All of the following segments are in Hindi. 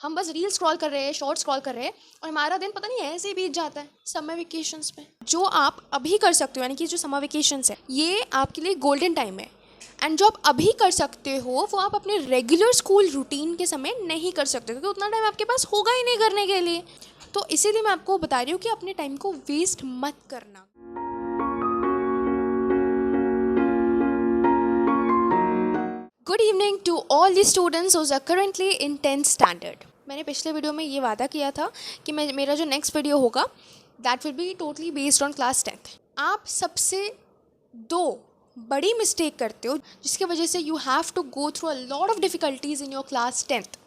हम बस रील स्क्रॉल कर रहे हैं, शॉर्ट स्क्रॉल कर रहे हैं और हमारा दिन पता नहीं ऐसे ही बीत जाता है समर वेकेशंस में। जो आप अभी कर सकते हो, यानी कि जो समर वेकेशंस है ये आपके लिए गोल्डन टाइम है, एंड जो आप अभी कर सकते हो वो आप अपने रेगुलर स्कूल रूटीन के समय नहीं कर सकते, क्योंकि उतना टाइम आपके पास होगा ही नहीं करने के लिए। तो इसीलिए मैं आपको बता रही हूँ कि अपने टाइम को वेस्ट मत करना। Good evening to all the students who are currently in 10th standard. मैंने पिछले वीडियो में ये वादा किया था कि मेरा जो नेक्स्ट वीडियो होगा that will be totally based on class 10th। आप सबसे दो बड़ी मिस्टेक करते हो जिसकी वजह से you have to go through a lot of difficulties in your class 10th।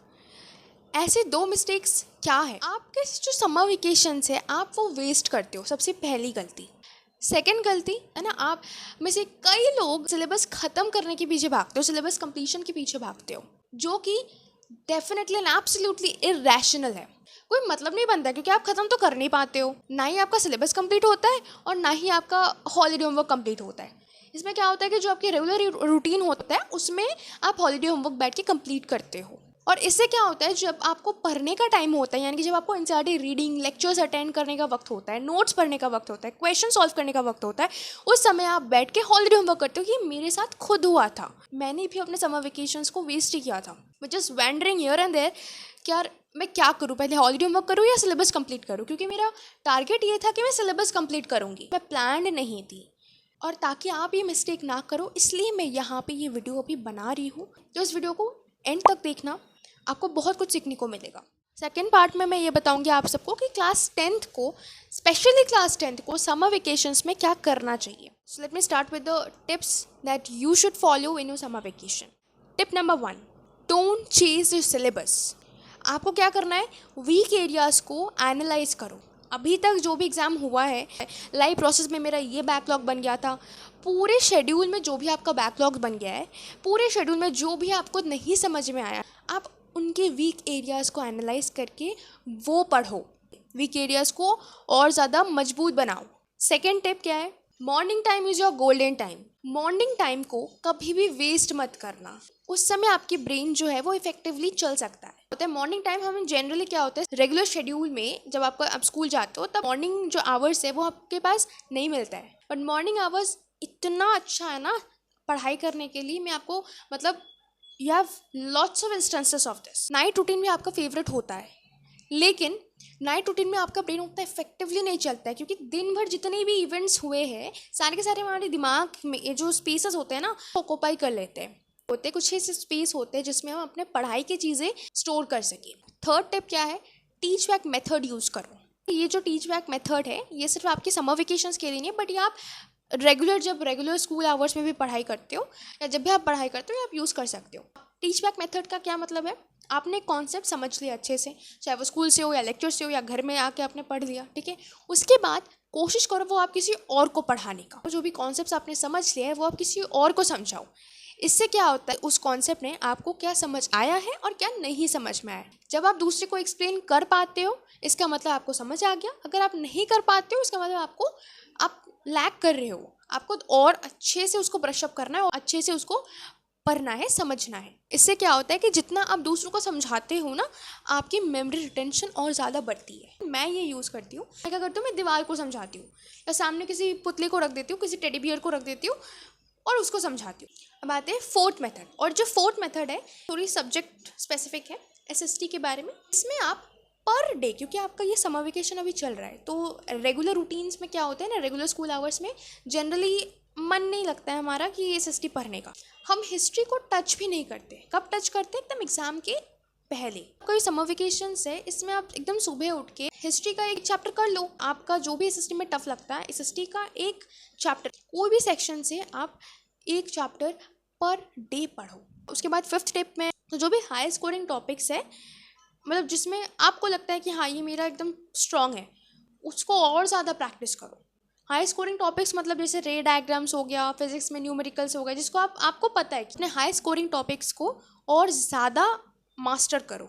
ऐसे दो मिस्टेक्स क्या है? आपके जो समर वेकेशंस है आप वो वेस्ट करते हो, सबसे पहली गलती। सेकेंड गलती है ना, आप में से कई लोग सिलेबस ख़त्म करने के पीछे भागते हो, सिलेबस कंप्लीशन के पीछे भागते हो, जो कि डेफिनेटली एंड एब्सोल्युटली इरेशनल है। कोई मतलब नहीं बनता, क्योंकि आप ख़त्म तो कर नहीं पाते हो, ना ही आपका सिलेबस कंप्लीट होता है और ना ही आपका हॉलीडे होमवर्क कंप्लीट होता है। इसमें क्या होता है कि जो आपकी रेगुलर रूटीन होता है उसमें आप हॉलीडे होमवर्क बैठ के कंप्लीट करते हो, और इससे क्या होता है जब आपको पढ़ने का टाइम होता है, यानी कि जब आपको एनसीईआरटी रीडिंग लेक्चर्स अटेंड करने का वक्त होता है, नोट्स पढ़ने का वक्त होता है, क्वेश्चन सॉल्व करने का वक्त होता है, उस समय आप बैठ के हॉलीडे होमवर्क करते हो। ये मेरे साथ खुद हुआ था, मैंने भी अपने समर वेकेशंस को वेस्ट ही किया था। मैं just wandering here and there कि यार मैं क्या करूँ, पहले हॉलीडे होमवर्क करूँ या सिलेबस कंप्लीट करूँ, क्योंकि मेरा टारगेट ये था कि मैं सिलेबस कंप्लीट करूँगी, मैं प्लान्ड नहीं थी। और ताकि आप ये मिस्टेक ना करो इसलिए मैं यहाँ पे ये वीडियो अभी बना रही हूँ, तो इस वीडियो को एंड तक देखना, आपको बहुत कुछ सीखने को मिलेगा। सेकेंड पार्ट में मैं ये बताऊंगी आप सबको कि क्लास 10th को, स्पेशली क्लास 10th को समर वेकेशंस में क्या करना चाहिए। So let me start with the tips that you should follow in your summer vacation. Tip number 1, don't chase your syllabus. आपको क्या करना है, वीक एरियाज़ को एनालाइज करो। अभी तक जो भी एग्ज़ाम हुआ है, लाइव प्रोसेस में मेरा ये बैकलॉग बन गया था, पूरे शेड्यूल में जो भी आपका बैकलॉग बन गया है, पूरे शेड्यूल में जो भी आपको नहीं समझ में आया, आप उनके वीक एरियाज़ को एनालाइज करके वो पढ़ो, वीक एरियाज़ को और ज़्यादा मजबूत बनाओ। सेकेंड टिप क्या है, morning time is your golden time. Morning time को कभी भी वेस्ट मत करना, उस समय आपकी ब्रेन जो है वो इफेक्टिवली चल सकता है। होता है मॉर्निंग टाइम, हमें जनरली क्या होता है रेगुलर शेड्यूल में जब आप स्कूल जाते हो तब मॉर्निंग जो आवर्स है वो आपके पास नहीं मिलता है, बट मॉर्निंग आवर्स इतना अच्छा है ना पढ़ाई करने के लिए। मैं आपको मतलब you have lots of instances of this. Night routine भी आपका फेवरेट होता है, लेकिन नाइट रूटीन में आपका ब्रेन उतना इफेक्टिवली नहीं चलता है, क्योंकि दिन भर जितने भी इवेंट्स हुए हैं सारे के सारे हमारे दिमाग में जो स्पेसेस होते हैं ना ऑक्यूपाई कर लेते हैं। कुछ ही स्पेस होते हैं जिसमें हम अपने पढ़ाई की चीज़ें स्टोर कर सकें। थर्ड टिप क्या है, टीच बैक मेथड यूज़ करो। ये जो टीच बैक मेथड है ये सिर्फ आपके समर वेकेशंस के लिए नहीं है, बट ये आप जब रेगुलर स्कूल आवर्स में भी पढ़ाई करते हो या जब भी आप पढ़ाई करते हो आप यूज़ कर सकते हो। टीच बैक मेथड का क्या मतलब है, आपने कॉन्सेप्ट समझ लिया अच्छे से, चाहे वो स्कूल से हो या लेक्चर से हो या घर में आके आपने पढ़ लिया, ठीक है, उसके बाद कोशिश करो वो आप किसी और को पढ़ाने का। जो भी कॉन्सेप्ट्स आपने समझ लिया है वो आप किसी और को समझाओ। इससे क्या होता है, उस कॉन्सेप्ट ने आपको क्या समझ आया है और क्या नहीं समझ में आया। जब आप दूसरे को एक्सप्लेन कर पाते हो इसका मतलब आपको समझ आ गया, अगर आप नहीं कर पाते हो इसका मतलब आप लैक कर रहे हो, आपको और अच्छे से उसको ब्रशअप करना है और अच्छे से उसको पढ़ना है, समझना है। इससे क्या होता है कि जितना आप दूसरों को समझाते हो ना आपकी मेमोरी रिटेंशन और ज़्यादा बढ़ती है। मैं ये यूज़ करती हूँ, मैं क्या करती हूँ, मैं दीवार को समझाती हूँ या सामने किसी पुतले को रख देती हूँ, किसी टेडी बियर को रख देती हूँ और उसको समझाती हूँ। अब आते हैं फोर्थ मेथड, और जो फोर्थ मेथड है थोड़ी सब्जेक्ट स्पेसिफिक है, एसएसटी के बारे में। इसमें आप पर डे, क्योंकि आपका ये समर वेकेशन अभी चल रहा है तो रेगुलर रूटीन्स में क्या होता है ना, रेगुलर स्कूल आवर्स में जनरली मन नहीं लगता है हमारा कि एसएसटी पढ़ने का, हम हिस्ट्री को टच भी नहीं करते। कब टच करते हैं, एकदम एग्जाम के पहले। कोई समर वेकेशन है इसमें आप एकदम सुबह उठ के हिस्ट्री का एक चैप्टर कर लो, आपका जो भी एसएसटी में टफ लगता है एसएसटी का एक चैप्टर, कोई भी सेक्शन से आप एक चैप्टर पर डे पढ़ो। उसके बाद फिफ्थ टिप में तो जो भी हाई स्कोरिंग टॉपिक्स है, मतलब जिसमें आपको लगता है कि हाँ ये मेरा एकदम स्ट्रॉन्ग है, उसको और ज़्यादा प्रैक्टिस करो। हाई स्कोरिंग टॉपिक्स मतलब जैसे रे डायग्राम्स हो गया, फिजिक्स में न्यूमेरिकल्स हो गया, जिसको आपको पता है कि अपने हाई स्कोरिंग टॉपिक्स को और ज़्यादा मास्टर करो,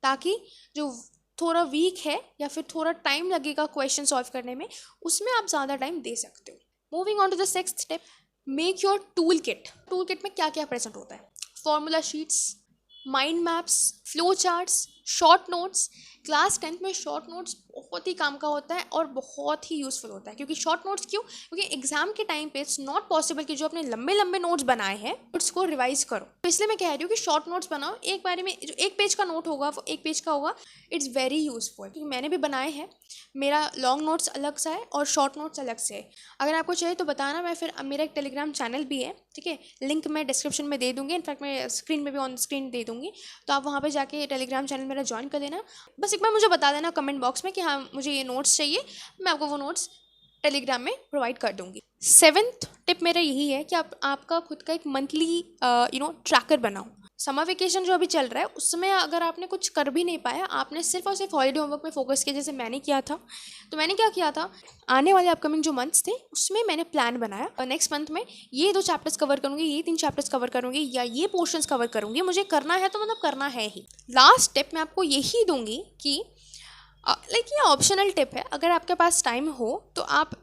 ताकि जो थोड़ा वीक है या फिर थोड़ा टाइम लगेगा क्वेश्चन सॉल्व करने में, उसमें आप ज़्यादा टाइम दे सकते हो। Moving on to the sixth tip, make your tool kit. Tool kit में क्या क्या प्रेजेंट होता है, formula sheets, mind maps, flow charts, short notes, class 10th में शॉर्ट नोट्स बहुत ही काम का होता है और बहुत ही यूज़फुल होता है। क्योंकि शॉर्ट नोट्स क्यों? क्योंकि एग्जाम के टाइम पे इट्स नॉट पॉसिबल कि जो अपने लंबे लंबे नोट्स बनाए हैं उसको रिवाइज करो। तो इसलिए मैं कह रही हूँ कि शॉर्ट नोट्स बनाओ। एक बारे में जो एक पेज का नोट होगा वो एक पेज का होगा। इट्स वेरी यूजफुल, क्योंकि मैंने भी बनाए हैं। मेरा लॉन्ग नोट्स अलग सा है और शॉर्ट नोट्स अलग से है। अगर आपको चाहिए तो बताना, मैं फिर मेरा एक टेलीग्राम चैनल भी है, ठीक है, लिंक मैं डिस्क्रिप्शन में दे दूँगी। इनफैक्ट मैं स्क्रीन में भी ऑन स्क्रीन दे दूँगी, तो आप वहाँ पर जाके टेलीग्राम चैनल मेरा ज्वाइन कर लेना। बस एक बार मुझे बता देना कमेंट बॉक्स में कि हाँ मुझे ये नोट्स चाहिए, मैं आपको वो नोट्स टेलीग्राम में प्रोवाइड कर दूँगी। 7th टिप मेरा यही है कि आपका खुद का एक मंथली ट्रैकर बनाओ। समर वेकेशन जो अभी चल रहा है उसमें अगर आपने कुछ कर भी नहीं पाया, आपने सिर्फ और सिर्फ हॉलीडे होमवर्क में फोकस किया जैसे मैंने किया था, तो मैंने क्या किया था, आने वाले अपकमिंग जो मंथ्स थे उसमें मैंने प्लान बनाया और नेक्स्ट मंथ में ये 2 चैप्टर्स कवर करूँगी, ये 3 चैप्टर्स कवर करूँगी या ये पोर्शंस कवर करूँगी। मुझे करना है तो मतलब करना है ही। लास्ट टिप मैं आपको यही दूंगी कि ये ऑप्शनल टिप है, अगर आपके पास टाइम हो तो आप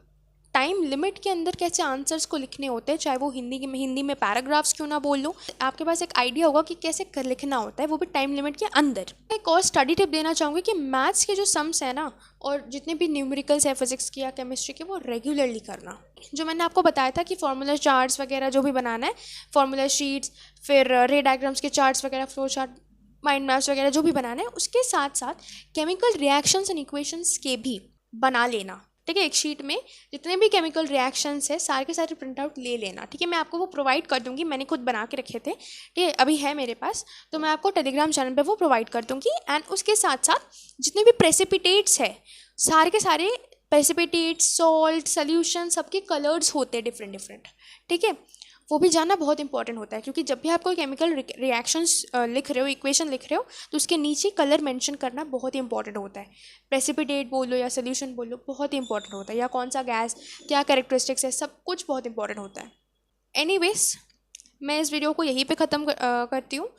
टाइम लिमिट के अंदर कैसे आंसर्स को लिखने होते हैं, चाहे वो हिंदी में पैराग्राफ्स क्यों ना बोल लो, आपके पास एक आइडिया होगा कि कैसे कर लिखना होता है, वो भी टाइम लिमिट के अंदर। एक और स्टडी टिप देना चाहूँगी कि मैथ्स के जो सम्स है ना, और जितने भी न्यूमेरिकल्स है फिजिक्स की या केमिस्ट्री के, वो रेगुलरली करना। जो मैंने आपको बताया था कि फार्मूला चार्ट्स वगैरह जो भी बनाना है, फार्मूला शीट्स, फिर रे डायग्राम्स के चार्ट्स वगैरह, फ्लो चार्ट, माइंड मैप्स वगैरह जो भी बनाना है, उसके साथ साथ केमिकल रिएक्शंस एंड इक्वेशंस के भी बना लेना। ठीक है, एक शीट में जितने भी केमिकल रिएक्शंस है सारे के सारे प्रिंट आउट ले लेना। ठीक है, मैं आपको वो प्रोवाइड कर दूंगी, मैंने खुद बना के रखे थे, ठीक है, अभी है मेरे पास, तो मैं आपको टेलीग्राम चैनल पे वो प्रोवाइड कर दूंगी। एंड उसके साथ साथ जितने भी प्रेसिपिटेट्स है, सारे के सारे प्रेसिपिटेट्स, सॉल्ट, सोल्यूशन, सबके कलर्स होते हैं डिफरेंट, ठीक है, वो भी जानना बहुत इंपॉर्टेंट होता है। क्योंकि जब भी आप कोई केमिकल रिएक्शंस लिख रहे हो, इक्वेशन लिख रहे हो, तो उसके नीचे कलर मेंशन करना बहुत ही इंपॉर्टेंट होता है। प्रेसिपिटेट बोलो या सोल्यूशन बोलो, बहुत ही इंपॉर्टेंट होता है, या कौन सा गैस, क्या कैरेक्टरिस्टिक्स है, सब कुछ बहुत इंपॉर्टेंट होता है। एनीवेज, मैं इस वीडियो को यहीं पे ख़त्म करती हूँ।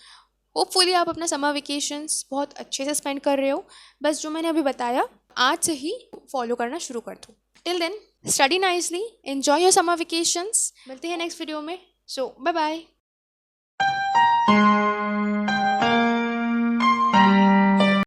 होपफुली आप अपना समर वेकेशंस बहुत अच्छे से स्पेंड कर रहे हो। बस जो मैंने अभी बताया आज से ही फॉलो करना शुरू कर दो। Till then, study nicely, enjoy your summer vacations. मिलते हैं नेक्स्ट वीडियो में। So bye bye.